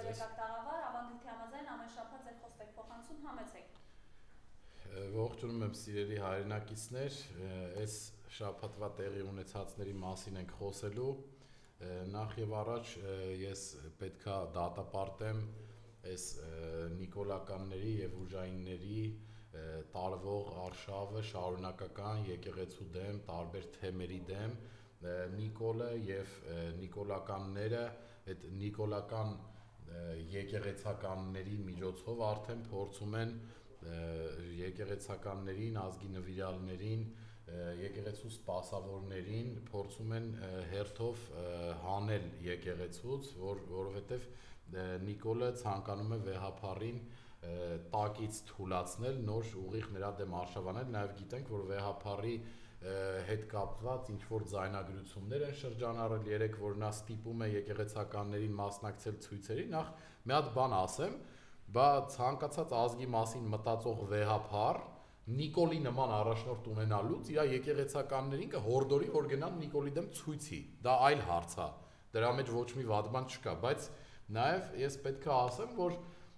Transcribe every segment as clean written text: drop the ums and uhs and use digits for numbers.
եկաք տաղավար, ավանդույթի համաձայն ամեն շաբաթ ձեր խոսք փոխանցում համեցեք։ Ողջունում եմ սիրելի հայրենակիցներ, այս շաբաթվա տեղի ունեցածների մասին ենք խոսելու։ Նախ եւ առաջ ես պետքա դատապարտեմ այս նիկոլականների եւ ուժայինների տարվող արշավը շարունակական եկեղեցու դեմ, տարբեր թեմերի դեմ, Նիկոլը եւ նիկոլականները այդ նիկոլական եկեղեցականների միջոցով արդեն փորձում են եկեղեցականներին, ազգի նվիրալներին, եկեղեցու սպասավորներին փորձում են հերթով հանել եկեղեցուց, որովհետև Նիկոլը ցանկանում է վեհափառին տակից թուլացնել, նոր ուղիղ նրա դեմ արշավանել, նաև գիտենք, որ վեհափառի հետ կապված ինչ որ ձայնագրություններ են շրջանառել, երեք որ նա ստիպում է եկեղեցականներին մասնակցել ցույցերի, նախ մի հատ բան ասեմ, բա ցանկացած ազգի մասին մտածող վեհափառ Նիկոլի նման առաջնորդ ունենալուց իր եկեղեցականներին կհորդորի, որ գնան Նիկոլի դեմ ցույցի, դա այլ հարց է, դրա մեջ ոչ մի վատ բան չկա, բայց նաև ես պետք է ասեմ, որ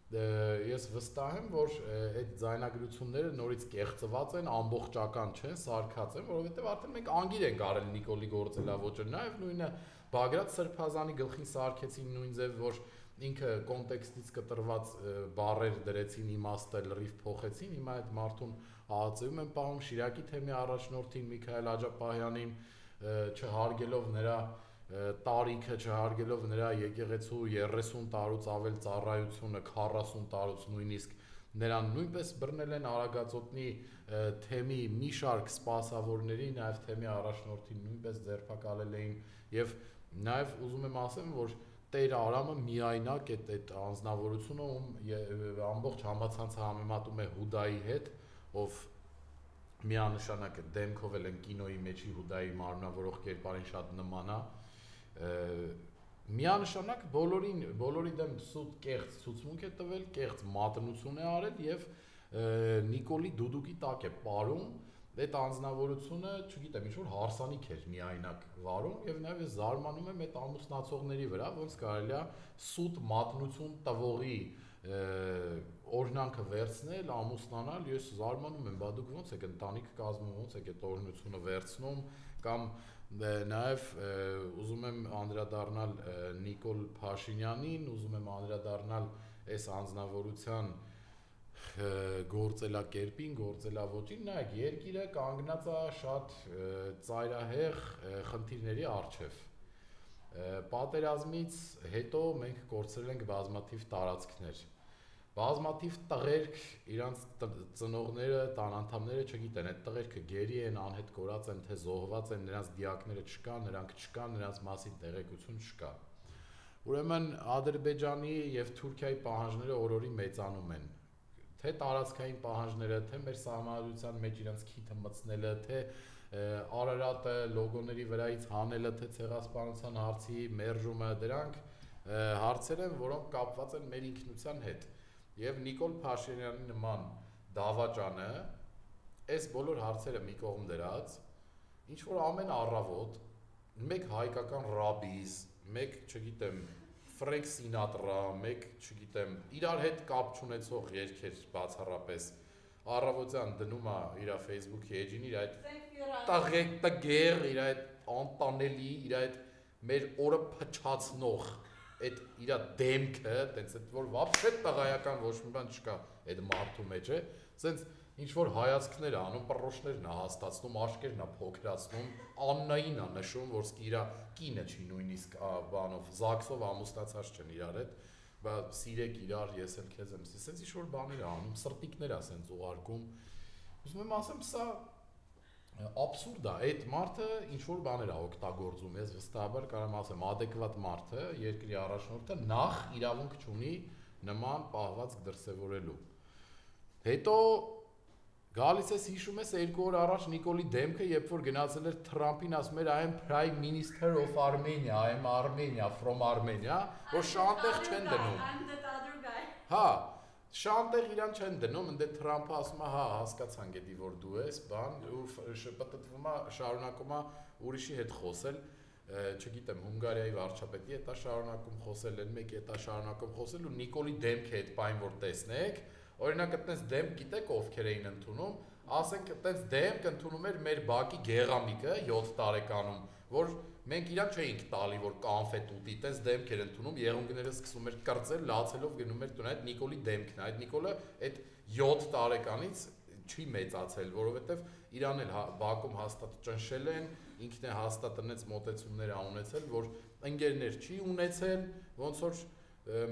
ես վստահ եմ, որ այդ ձայնագրությունները նորից կեղծված են, ամբողջական չեն, սարքած են, որովհետև արդեն մենք անգիր ենք արել Նիկոլի գործելավոճը, նաև նույնը Բագրատ Սրբազանի գլխին սարքեցին նույն ձև, որ ինքը կոնտեքստից կտրված բառեր դրեցին, իմաստը լրիվ փոխեցին, հիմա այդ մարդուն ԱԱԾ-ում են պահում, Շիրակի թեմի առաջնորդին Միքայել Աջապահյանին չհարգելով նրա տարիքը, չհարգելով նրա եկեղեցու 30 տարուց ավել ծառայությունը, 40 տարուց նույնիսկ նրան նույնպես բռնել են Արագածոտնի թեմի մի շարք սպասավորների, նաև թեմի առաջնորդին նույնպես ձերբակալել էին եւ նաև ուզում եմ ասեմ, որ Տեր Արամը միայնակ այդ անձնավորությունը, ում ամբողջ համացանցը համեմատում է Հուդայի հետ, ով միանշանակ դեմքով էլ են կինոյի մեջի Հուդայի մարմնավորող կերպարին շատ նման է, միանշանակ բոլորի դեմ սուտ կեղծ ցուցմունք է տվել, կեղծ մատնություն է արել եւ Նիկոլի դուդուկի տակ է պարում, այդ անձնավորությունը, չգիտեմ, ինչ որ հարսանիք էր միայնակ վարում եւ նաեւ ես զարմանում եմ այդ ամուսնացողների վրա, ոնց կարելի է սուտ մատնություն տվողի օրհնանքը վերցնել, ամուսնանալ, ես զարմանում եմ, բա դուք ոնց եք ընտանիք կազմում, ոնց եք այդ օրհնությունը վերցնում, կամ նաև ուզում եմ անդրադառնալ Նիկոլ Փաշինյանին, ուզում եմ անդրադառնալ այս անձնավորության գործելակերպին, գործելավոճին, նայեք, երկիրը կանգնած է շատ ծայրահեղ խնդիրների առջև։ Պատերազմից հետո մենք կորցրել ենք բազմաթիվ տարածքներ։ Բազմաթիվ տղերք իրանց ծնողները, տանանդամները չգիտեն, այդ տղերքը գերի են, անհետ կորած են, թե զոհված են, նրանց դիակները չկան, նրանց մասին տեղեկություն չկա։ Ուրեմն Ադրբեջանի եւ Թուրքիայի պահանջները օրորի մեծանում են։ Թե տարածքային պահանջները, թե մեր սահմանադրության մեջ իրանց քիթը մտցնելը, թե Արարատը լոգոների վրայից հանելը, թե ցեղասպանության հարցի մերժումը, դրանք հարցեր են, որոնք կապված են մեր ինքնության հետ։ Եվ Նիկոլ Փաշինյանի նման դավաճանը այս բոլոր հարցերը մի կողմ դրած, ինչ որ ամեն առավոտ մեկ հայկական ռաբիս, մեկ, չգիտեմ, Ֆրենկ Սինատրա, մեկ, չգիտեմ, իրար հետ կապ չունեցող երգեր բացառապես առավոտյան դնում է իր Facebook-ի էջին, իր այդ տղեր, իր այդ անտանելի, իր այդ մեր օրը փչացնող այդ իր դեմքը, տենց այդ որ вообще տղայական ոչ մի բան չկա այդ մարդու մեջ է, սենց ինչ որ հայացքներ է անում, պռոշներն է հաստացնում, աշկերն է փոքրացնում, Աննային է նշում, որ իր կինը չի նույնիսկ բանով, Զաքսով ամուսնացած չեն իրար հետ, բա սիրեք իրար, ես էլ քեզ եմ սիրում, սենց ինչ որ բաներ է անում, սրտիկներ է սենց ուղարկում, ուզում եմ ասեմ, սա աբսուրդ է, այդ մարդը ինչ որ բաներ է օգտագործում, ես վստահաբար կարող եմ ասեմ, adekvat մարդը, երկրի առաջնորդը նախ իրավունք չունի նման պահվածք դրսևորելու։ Հետո գալիս ես հիշում ես 2 օր առաջ Նիկոլի դեմքը, երբ որ գնացել էր Թրամփին, ասում էր I am Prime Minister of Armenia, I am Armenia, from Armenia, որ շանտեղ չեն դնում։ Հա, շանտեղ իրան չեն դնում, ընդ Թրամփը ասում է, հա, հասկացան գետի որ դու ես, բան, ու շպտտվում է, շարունակում է ուրիշի հետ խոսել։ չգիտեմ, Հունգարիայի վարչապետի հետ է շարունակում խոսել, են մեկի հետ է շարունակում խոսել ու Նիկոլի դեմքը այդ բան որ տեսնեք, օրինակ այդպես դեմք գիտեք ովքեր էին ընդունում, ասենք այդպես դեմք ընդունում էր մեր բակի գեղամիկը 7 տարեկանում, որ մենք իրան չէինք տալի որ կանֆետ ուտի, այդպես դեմք էր ընդունում, եղունգները սկսում էր կրծել, լացելով գնում էր տուն, այդ Նիկոլի դեմքն է, այդ Նիկոլը այդ 7 տարեկանից չի մեծացել, որովհետև իրան էլ բակում հաստատ ճնշել են, ինքն է հաստատ այնպես մոտեցումներ ունեցել, որ ընկերներ չի ունեցել, ոնց որ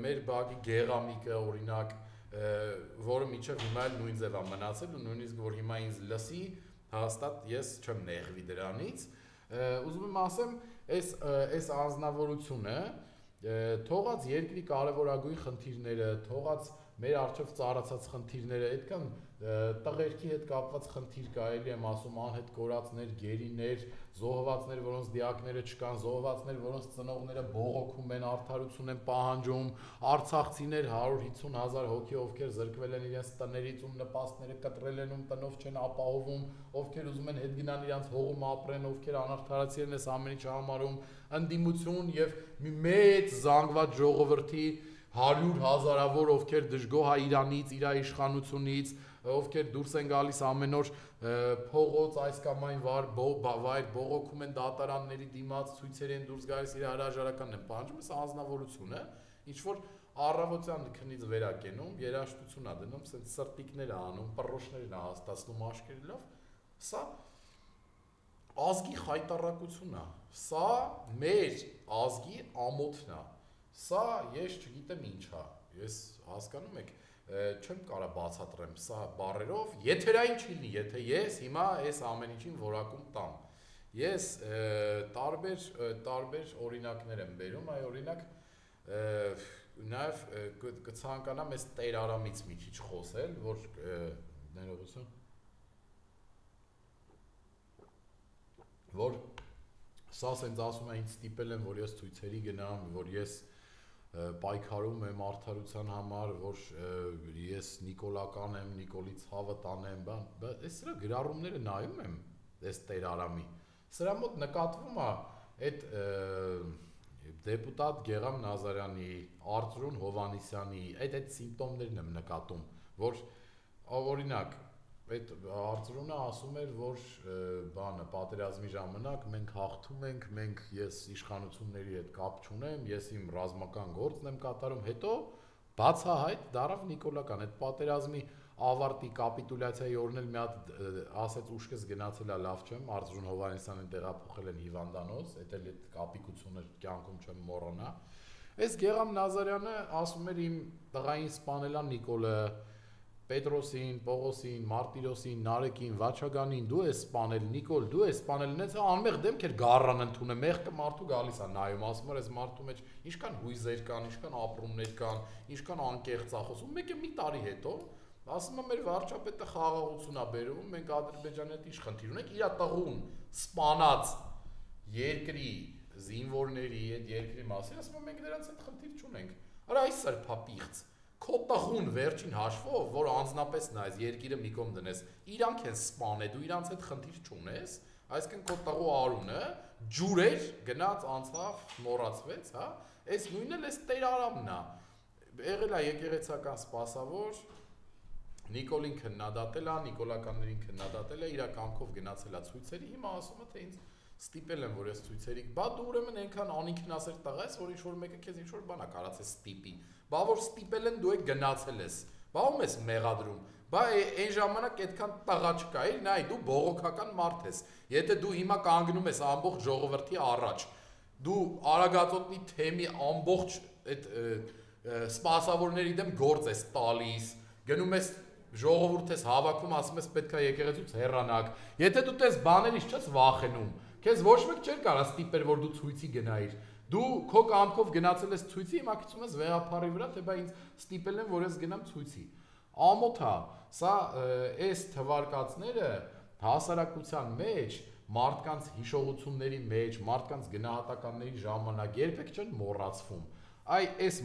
մեր բակի գեղամիկը օրինակ, որը միջև հիմա էլ նույն ձև է մնացել ու նույնիսկ որ հիմա ինձ լսի, հաստատ ես չեմ նեղվի դրանից, ուզում եմ ասեմ, այս անձնավորությունը թողած երկրի կարևորագույն խնդիրները, թողած մեր առջև ծառացած խնդիրները, այդքան տղերքի հետ կապված խնդիր կա, էլի եմ ասում, անհետ կորածներ, գերիներ, զոհվածներ, որոնց դիակները չկան, զոհվածներ, որոնց ծնողները բողոքում են, արդարություն են պահանջում, արցախցիներ 150,000 հոգի, ովքեր զրկվել են իրենց տներից ու նպաստները կտրել են ու տնով չեն ապահովում, ովքեր ուզում են հետ գնան իրենց հողում ապրեն, ովքեր անարդարացի են այս ամեն ինչը համարում, ընդդիմություն եւ մի մեծ զանգված ժողովրդի 100,000-ավոր ովքեր դժգոհ է Իրանից, իր իշխանությունից, ովքեր դուրս են գալիս ամեն օր փողոց այս կամ այն վայր բողոքում են դատարանների դիմաց, ցույցեր են դուրս գալիս իր հրաժարականն են պահանջում, այս անձնավորությունը, ինչ որ առավոտյան քնից վերակենում, երաժշտություն է դնում, սենց սրտիկներ է անում, պռոշներ է հաստացնում աշկերելով, սա ազգի խայտառակություն է, սա մեր ազգի ամոթն է, սա ես չգիտեմ ինչ է, ես հասկանում եք, չեմ կարա բացատրեմ սա բառերով, եթերային չի լինի, եթե ես հիմա այս ամեն ինչին որակում տամ, ես տարբեր օրինակներ եմ բերում, այ օրինակ նաև կցանկանամ այս Տեր Արամից մի քիչ խոսել, որ ներողություն, որ սա սենց ասում է ինձ ստիպել են, որ ես ցույցերի գնամ, որ ես պայքարում եմ արդարության համար, որ ես նիկոլական եմ, Նիկոլի ցավը տանեմ, այս սրա գրառումները նայում եմ, այս Տեր Արամի, սրա մոտ նկատվում է այդ դեպուտատ Գեղամ Նազարյանի, Արծրուն Հովհաննիսյանի, այդ սիմպտոմներն եմ նկատում, որ օրինակ, այդ Արծրունը ասում էր, որ պատերազմի ժամանակ մենք հաղթում ենք, ես իշխանությունների հետ կապ չունեմ, ես իմ ռազմական գործն եմ կատարում, հետո բացահայտ դարավ նիկոլական, այդ պատերազմի ավարտի կապիտուլյացիայի օրն էլ մի հատ ասեց ուշքս գնացել է լավ չեմ, Արծրուն Հովհաննիսյանին տեղափոխել են հիվանդանոց, այդ էլ այդ կապիկությունը կյանքում չեմ մոռանա, այս Գեղամ Նազարյանը ասում էր իմ տղային սպանել է Նիկոլը, Պետրոսին, Պողոսին, Մարտիրոսին, Նարեկին, Վաչագանին, դու ես սպանել, Նիկոլ, դու ես սպանել, նենց անմեղ դեմք էր գառան ընդունում, մեղքը մարդու գալիս է նայում, ասում էր, այս մարդու մեջ ինչքան հույզեր կան, ինչքան ապրումներ կան, ինչքան անկեղծ է խոսում, մեկը մի տարի հետո, ասում է մեր վարչապետը խաղաղություն է բերում, մենք Ադրբեջանի հետ ինչ խնդիր ունենք, իր տղուն սպանած երկրի զինվորների այդ երկրի մասին, ասում է մենք դրանց հետ խնդիր չունենք, արա այս սրբապիղծ Քո տղուն վերջին հաշվով, որ անձնապես նայես, երկիրը մի կողմ դնես, իրանք են սպանել, դու իրանց հետ խնդիր չունես, այսինքն քո տղու արունը ջուր էր, գնաց անցավ, մոռացվեց, հա, այս նույնն էլ էս Տեր Արամն է, եղել է եկեղեցական սպասավոր, Նիկոլին քննադատել է, նիկոլականներին քննադատել է, իր կամքով գնացել է ցույցերի, հիմա ասում է թե ինձ ստիպել եմ, որ ես ցույցերի, բա դու ուրեմն այնքան անինքնասեր տղա ես, որ ինչ-որ մեկը քեզ ինչ-որ բան է կարացես ստիպի, բա որ ստիպել են դու եք գնացել ես, բա ում ես մեղադրում, բա այն ժամանակ այդքան տղա չկա, նայ դու բողոքական մարդ ես, եթե դու հիմա կանգնում ես ամբողջ ժողովրդի առաջ, դու Արագածոտնի թեմի ամբողջ այդ սպասավորների դեմ գործ ես տալիս, գնում ես ժողովուրդ ես հավաքում, ասում ես պետք է եկեղեցուց հեռանաք, եթե դու տես բաներից չես վախենում, քեզ ոչ մեկ չէր կարա ստիպել, որ դու ցույցի գնայիր, դու քո կամքով գնացել ես ցույցի, հիմա գցում ես վեհապարի վրա, թե բա ինձ ստիպել են, որ ես գնամ ցույցի, ամոթ է, սա այս թվարկածները հասարակության մեջ, մարդկանց հիշողությունների մեջ, մարդկանց գնահատականների ժամանակ երբեք չեն մոռացվում, այս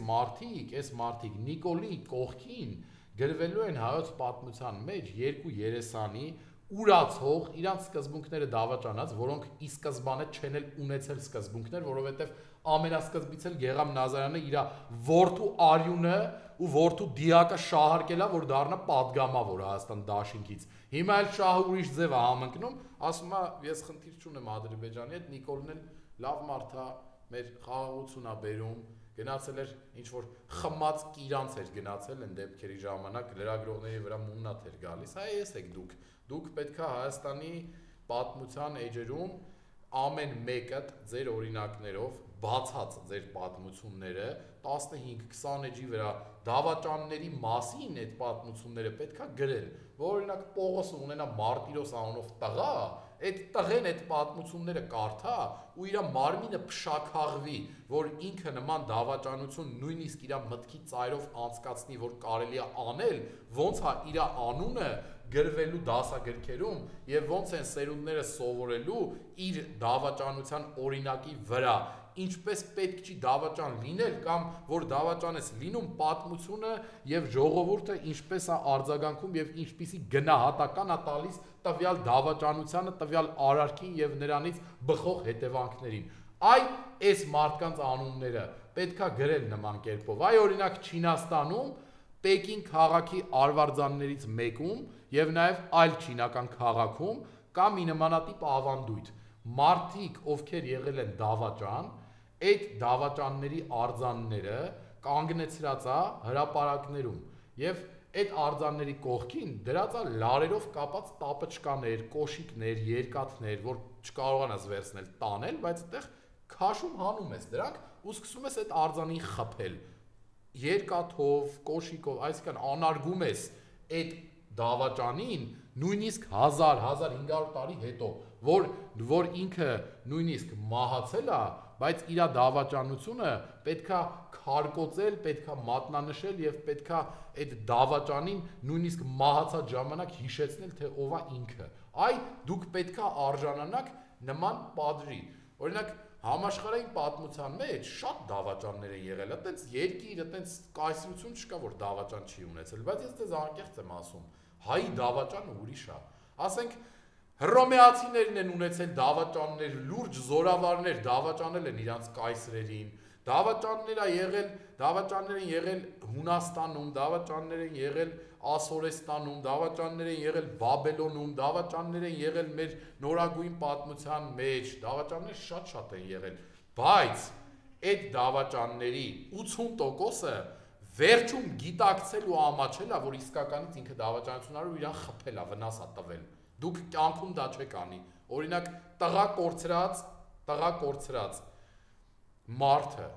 մարդիկ Նիկոլի կողքին գրվելու են հայոց պատմության մեջ երկու երեսանի ուրացող, իրանց սկզբունքները դավաճանած, որոնք ի սկզբանե չեն էլ ունեցել սկզբունքներ, որովհետև ամենասկզբից էլ Գեգամ Նազարյանը իր որդու արյունը ու որդու դիակը շահարկելա, որ դառնա падգամավոր Հայաստան դաշինքից։ Հիմա էլ շահը ուրիշ ձև է համընկնում, ասում է, ես խնդիր չունեմ Ադրբեջանի հետ, Նիկոլն էլ լավ մարդ է, մեր խաղաղություն է բերում, գնացել էր ինչ որ խմած կիրանց էր գնացել այն դեպքերի ժամանակ լրագրողների վրա մուննաթ էր գալիս, այ ես եք դուք պետք է Հայաստանի պատմության էջերում ամեն մեկը ձեր օրինակներով բացած ձեր պատմությունները 15-20 էջի վրա դավաճանների մասին այդ պատմությունները պետքա գրել, որ օրինակ Պողոսը ունենա Մարտիրոս անունով տղա, այդ տղեն այդ պատմությունները կարդա ու իր մարմինը փշաքաղվի, որ ինքը նման դավաճանություն նույնիսկ իր մտքի ծայրով անցկացնի, որ կարելի է անել, ոնց է իր անունը գրվելու դասագրքերում եւ ոնց են սերունդները սովորելու իր դավաճանության օրինակի վրա, ինչպես պետք չի դավաճան լինել կամ որ դավաճան ես լինում պատմությունը եւ ժողովուրդը ինչպես է արձագանքում եւ ինչպիսի գնահատական է տալիս տվյալ դավաճանությանը, տվյալ արարքին եւ նրանից բխող հետևանքներին։ Այ այս մարդկանց անունները պետքա գրել նման կերպով։ Այ օրինակ Չինաստանում Պեկին քաղաքի արվարձաններից մեկում եւ նաեւ այլ չինական քաղաքում կա մի նմանատիպ ավանդույթ։ Մարդիկ, ովքեր եղել են դավաճան, այդ դավաճանների արձանները կանգնեցրած է հրապարակներում եւ այդ արձանների կողքին դրած է լարերով կապած տապճկաներ, կոշիկներ, երկաթներ, որ չկարողանաս վերցնել, տանել, բայց այդտեղ քաշում հանում ես դրանք ու սկսում ես այդ արձանին խփել երկաթով, կոշիկով, այսինքն անարգում ես այդ դավաճանին նույնիսկ 1000-1500 տարի հետո, որ ինքը նույնիսկ մահացել է, բայց իր դավաճանությունը պետքա քարկոծել, պետքա մատնանշել եւ պետքա այդ դավաճանին նույնիսկ մահացած ժամանակ հիշեցնել, թե ով է ինքը։ Այ դուք պետքա արժանանաք նման պատժի։ Օրինակ Համաշխարհային պատմության մեջ շատ դավաճաններ են եղել, այտենց երկիր, այտենց կայսրություն չկա, որ դավաճան չի ունեցել, բայց ես դες անկեղծ եմ ասում, հայի դավաճանը ուրիշ է։ Ասենք հռոմեացիներն են ունեցել դավաճաններ, լուրջ զորավարներ դավաճանել են իրանց կայսրերին, դավաճաններ են եղել Հունաստանում, դավաճաններ են եղել Ասորեստանում, դավաճաններ են եղել Բաբելոնում, դավաճաններ են եղել մեր նորագույն պատմության մեջ, դավաճաններ շատ են եղել, բայց այդ դավաճանների 80%-ը վերջում գիտակցել ու ամաչել է, որ իսկականից ինքը դավաճանություն արել ու իրան խփել է, վնաս է տվել։ Դուք կյանքում դա չեք անի։ Օրինակ տղա կորցրած մարդը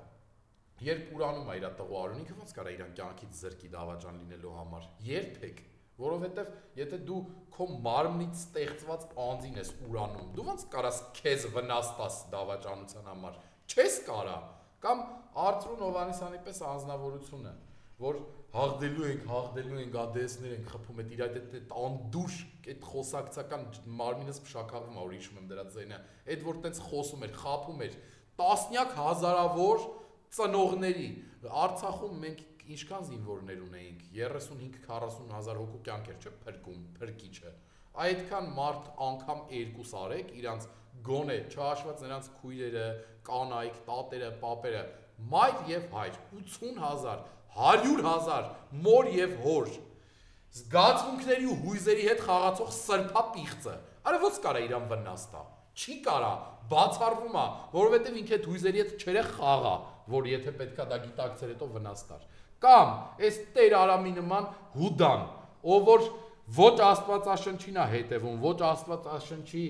երբ ուրանում է իր տղու արուն, ինքը ոնց կարա իրան կյանքից զրկի դավաճան լինելու համար։ Երբեք, որովհետև եթե դու քո մարմնից ստեղծված անձին ես ուրանում, դու ոնց կարաս քեզ վնաս տաս դավաճանության համար։ Չես կարա։ Կամ Արծրուն Հովհաննիսյանի պես անձնավորությունը, որ հաղթելու ենք, ադեսներ ենք խփում, այդ իր այդ անդուշ, այդ խոսակցական մարմինս փշաքաղվում է, որ հիշում եմ դրա ձայնը, այդ որ տենց խոսում էր, խափում էր, տասնյակ հազարավոր ծնողների Արցախում մենք ինչքան զինվորներ ունեինք 35-40 հազար հոգու կյանք էր, չէ, փրկիչը։ Այդքան մարդ անգամ երկուս արեք իրանց գոնե չհաշված նրանց քույրերը, կանայք, տատերը, պապերը, մայր եւ հայր 80,000, 100,000 մոր եւ հոր զգացմունքների ու հույզերի հետ խաղացող սրբա պիղծը։ Արա ո՞նց կարա իրան վնաս տա։ Չի կարա, բացառվում է, որովհետև ինքը այդ հույզերի հետ չէր խաղա, որ եթե պետքա դա գիտակցեր հետո վնաս տար։ Կամ այս Տեր Արամի նման Հուդան, ով որ ոչ Աստվածաշնչին է հետևում, ոչ Աստվածաշնչի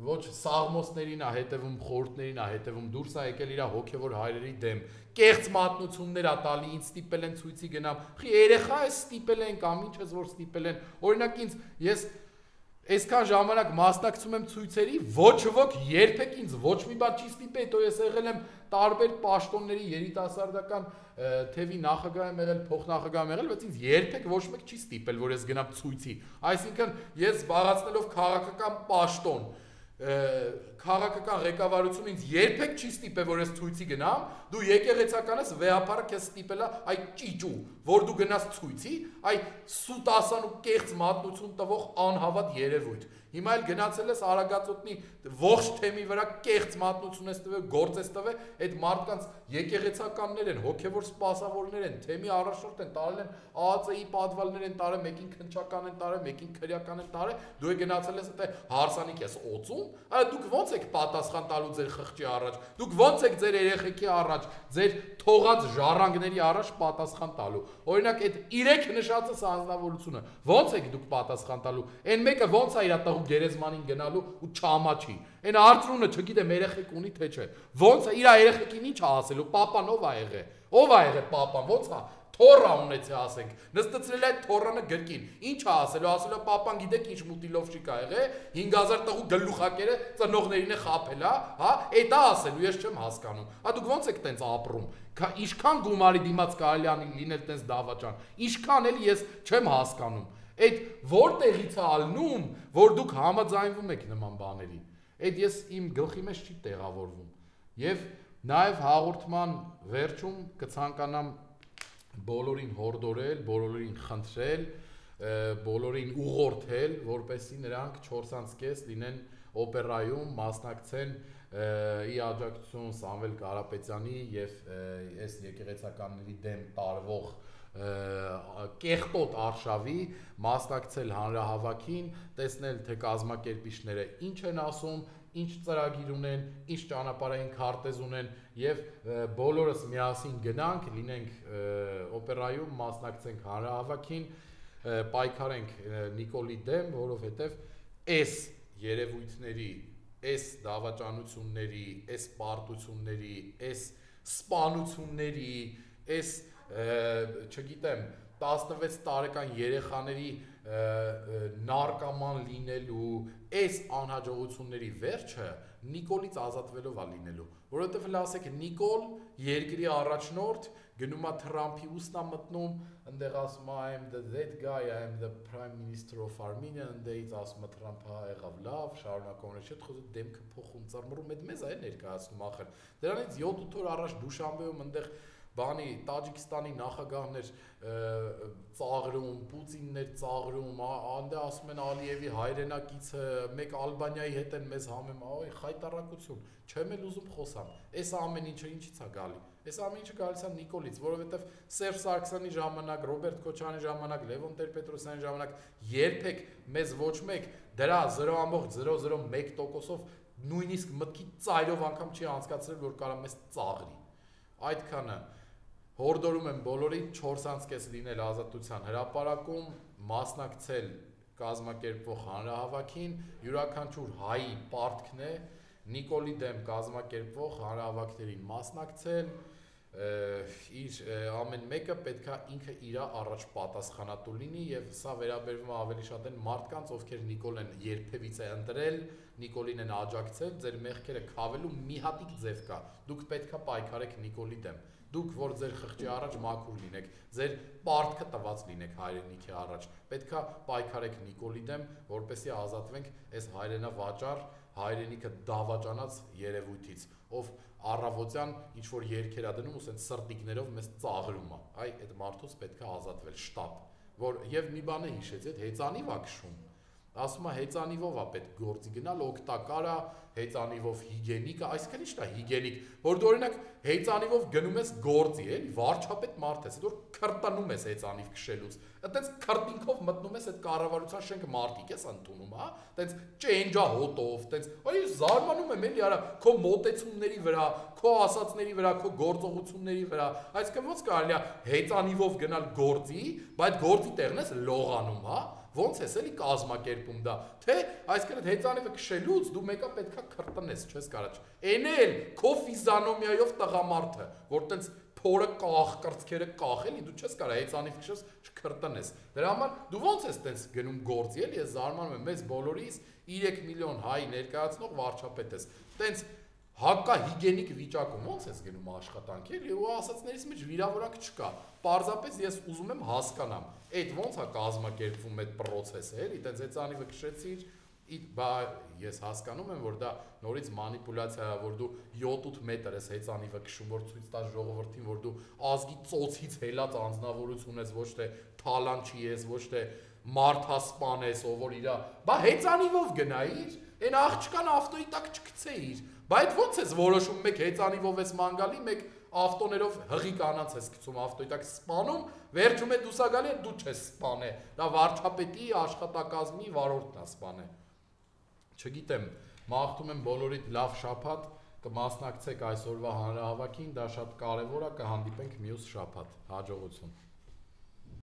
ոչ Սաղմոսներին է հետևում, խորհուրդներին է հետևում, դուրս է եկել իր հոգևոր հայրերի դեմ, կեղծ մատնություններ է տալի, ինձ ստիպել են ցույցի գնամ, խի երեխա է ստիպել են կամ ինչ ես որ ստիպել են, օրինակ ինձ ես այսքան ժամանակ մասնակցում եմ ցույցերի, ոչ ոք երբեք ինձ ոչ մի բան չի ստիպել, հետո ես եղել եմ տարբեր պաշտոնների երիտասարդական թևի նախագահ եմ եղել, փոխնախագահ եմ եղել, բայց ինձ երբեք ոչ մեկ չի ստիպել, որ ես գնամ ցույցի։ Այսինքն ես զբաղացնելով քաղաքական պաշտոն, քաղաքական ղեկավարությունը ինձ երբեք չի ստիպել, որ ես ցույցի գնամ, դու եկեղեցական ես, վեհապարը քեզ ստիպել է այ ճիճու, որ դու գնաս ցույցի, այ սուտ ասան ու կեղծ մատնություն տվող անհավատ երևույթ։ Հիմա էլ գնացել ես Արագածոտնի ողջ թեմի վրա կեղծ մատնություն ես տվել, գործ ես տվել, այդ մարդկանց եկեղեցականներ են, հոգևոր սպասավորներ են, թեմի առաջնորդ են, տարել են ԱԱԾ-ի պատվալներ են տարել, մեկին քնչական են տարել, մեկին քրեական են տարել, դու գնացել ես այդտեղ հարսանիք ես օծում, այ դուք ո՞նց եք պատասխան տալու ձեր խղճի առաջ, դուք ո՞նց եք ձեր երեխեքի առաջ, ձեր թողած ժառանգների առաջ պատասխան տալու։ Օրինակ այդ 3 նշածս անձնավորությունը, ո՞նց եք դուք պատասխան տալու։ Այն մեկը ո՞նց է իր տղու գերեզմանին գնալու ու չամաչի։ Այն արծրունը չգիտեմ երեխեք ունի թե չէ։ Ո՞նց է իր երեխեքին ինչ է ասելու, պապան ով է եղել։ Ով է եղել պապան, ո՞նց է։ Թորը ունեցի ասենք, նստեցրել է այդ թորանը գրկին, ինչ է ասելու պապան գիտեք ինչ մուտիլովշիկ ա եղել, 5000 տղու գլուխակերը ծնողներին է խաբել, հա, այդ է ասելու, ես չեմ հասկանում, հա դուք ո՞նց եք տենց ապրում, ինչքան գումարի դիմաց կարելի անի լինել տենց դավաճան, ինչքան էլ ես չեմ հասկանում, այդ որտեղից է ալնում, որ դուք համաձայնվում եք նման բաների, այդ ես իմ գլխի մեջ չի տեղավորվում, եւ նաեւ հաղորդման վերջում կցանկանամ բոլորին հորդորել, բոլորին խնդրել, բոլորին ուղղորդել, որպեսզի նրանք 4:30 լինեն օպերայում, մասնակցեն ի աջակցություն Սամվել Կարապետյանի եւ այս եկեղեցականների դեմ տարվող կեղտոտ արշավի, մասնակցել հանրահավաքին, տեսնել թե կազմակերպիչները ինչ են ասում, ինչ ծրագիր ունեն, ինչ ճանապարհային քարտեզ ունեն եւ բոլորս միասին գնանք, լինենք օպերայում, մասնակցենք հանրահավաքին, պայքարենք Նիկոլի դեմ, որովհետեւ այս երևույթների, այս դավաճանությունների, այս պարտությունների, այս սպանությունների, այս չգիտեմ 16 տարեկան երեխաների նարկոման լինելու այս անհաջողությունների վերջը Նիկոլից ազատվելով է լինելու, որովհետև էլ ասեք Նիկոլ երկրի առաջնորդ գնում է Թրամփի ուսն է մտնում, այնտեղ ասում է I am that guy, I am the prime minister of Armenia, այնտեղից ասում է Թրամփը եղավ լավ, շարունակողներ չէ, խոսը դեմքը փոխում ծռմռում, այդ մեզ է ներկայացնում ախր։ Դրանից 7-8 օր առաջ Դուշանբեում այնտեղ բանի Տաջիկստանի նախագահներ ծաղրում, Պուտիններ ծաղրում, անդե ասում են Ալիևի հայրենակիցը, մեկ Ալբանիայի հետ են մեզ համեմ, այ խայտարակություն, չեմ էլ ուզում խոսամ, այս ամեն ինչը ինչից է գալի, այս ամեն ինչը գալիս է Նիկոլից, որովհետև Սերժ Սարգսյանի ժամանակ, Ռոբերտ Քոչարյանի ժամանակ, Լևոն Տեր-Պետրոսյանի ժամանակ երբեք մեզ ոչ մեկ դրա 0.001%-ով նույնիսկ մտքի ծայրով անգամ չի անցկացրել, որ կարա մեզ ծաղրի, այդքանը հորդորում եմ բոլորին 4:30 լինել Ազատության հրապարակում, մասնակցել կազմակերպվող հանրահավաքին, յուրաքանչյուր հայի պարտքն է Նիկոլի դեմ կազմակերպվող հանրահավաքներին մասնակցել, իր ամեն մեկը պետք է ինքը իր առաջ պատասխանատու լինի եւ սա վերաբերվում է ավելի շատ են մարդկանց, ովքեր Նիկոլեն երբևիցե ընտրել, Նիկոլին են աջակցել, ձեր մեղքերը քավելու մի հատիկ ձև կա, դուք պետք է պայքարեք Նիկոլի դեմ Դուք որ ձեր խղճի առաջ մաքուր լինեք, ձեր պարտքը տված լինեք հայրենիքի առաջ, պետքա պայքարեք Նիկոլի դեմ, որպեսզի ազատվենք այս հայրենավաճառ, հայրենիքը դավաճանած երևույթից, ով առավոտյան ինչ որ երգեր է դնում ու սենց սրտիկներով մեզ ծաղրում է, այ այդ մարդուց պետքա ազատվել շտապ, որ եւ մի բան է հիշեց, այդ հեծանիվ է քշում, ասում է հեծանիվով է պետք գործի գնալ, օգտակար է, հեծանիվով հիգենիկ է, այսինքն ի՞նչն է հիգենիկ, որ դու օրինակ հեծանիվով գնում ես գործի, էլի, վարչապետ մարդ ես, որ քրտանում ես հեծանիվ քշելուց, այդտենց քրտինքով մտնում ես այդ կառավարության շենքը մարդիկ ես ընդունում, հա, այդտենց ճենջահոտով, այդտենց, այ զարմանում եմ էլի, արա, քո մոտեցումների վրա, քո ասածների վրա, քո գործողությունների վրա, այսինքն ոնց կարելի է հեծանիվով գնալ գործի, բայց գործի տեղն ես լողանում, հա Ոնց ես էլի կազմակերպում դա, թե այսինքն հեծանիվը քշելուց դու մեկը պետքա քրտնես, չես կարաչ։ Էն էլ քո ֆիզիոնոմիայով տղամարդը, որ տենց փորը կախ, կրծքերը կախ, էլի դու չես կարա հեծանիվ քշես, չքրտնես։ Դրա համար դու ոնց ես տենց գնում գործի, էլի ես զարմանում եմ, մեզ բոլորիս 3 միլիոն հայ ներկայացնող վարչապետ ես։ Տենց հակա հիգենիկ վիճակում ոնց ես գնում աշխատանքի, էլի ու ասածներից մեջ վիրավորանք չկա։ Պարզապես ես ուզում եմ հասկանամ, այդ ոնց է կազմակերպվում այդ process-ը, էլի, տենց հեծանիվը քշեցիր, Բա ես հասկանում եմ, որ դա նորից մանիպուլյացիա է, որ դու 7-8 մետր ես հեծանիվը քշում, որ ցույց տաս ժողովրդին, որ դու ազգի ծոցից հելած անձնավորություն ես, ոչ թե թալանչի ես, ոչ թե մարդասպան ես, ով որ իրա, բա հեծանիվով գնայիր, այն աղջկան ավտոյի տակ չգցեիր, բա այդ ո՞նց ես որոշում, մեկ հեծանիվով ես ման գալի, մեկ ավտոներով հղի կանանց ես գցում ավտոյի տակ սպանում, վերջում է դուսա գալի, դու չես սպանե, դա վարչապետի աշխատակազմի վարորդն է սպանե։ Չգիտեմ, մաղթում եմ բոլորիդ լավ շաբաթ, կմասնակցեք այսօրվա հանրահավաքին, դա շատ կարևոր է, կհանդիպենք մյուս շաբաթ, հաջողություն։